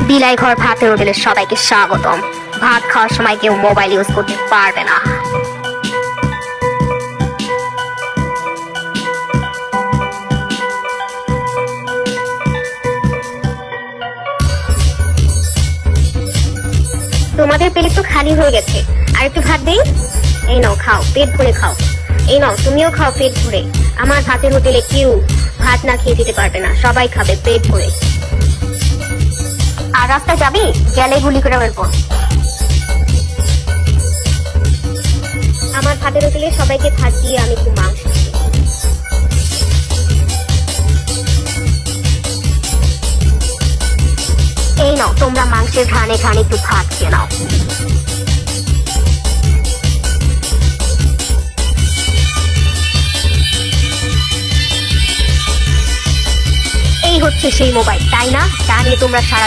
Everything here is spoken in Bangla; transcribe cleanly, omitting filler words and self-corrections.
বিলাই ঘর ভাতের হোটেলে সবাইকে স্বাগতম। ভাত খাওয়ার সময় কেউ মোবাইল ইউজ করতে পারবে না। তোমাদের প্লেট তো খালি হয়ে গেছে, আর একটু ভাত দেই। এই নাও, খাও, পেট ভরে খাও। এই নাও, তুমিও খাও পেট ভরে। আমার ভাতের হোটেলে কেউ ভাত না খেয়ে যেতে পারবে না, সবাই খাবে পেট ভরে। আর রাস্তায় যাবি, গেলে গুলি করে বেরবো। আমার ভাতের হোটেলে সবাইকে ভাত দিয়ে আমি একটু মাংস দিই। এই নাও, তোমরা মাংসের ঘানে ঘানে একটু ভাত খেয়ে নাও। এই হচ্ছে সেই মোবাইল, তাই না? তা নিয়ে তোমরা সারাদিন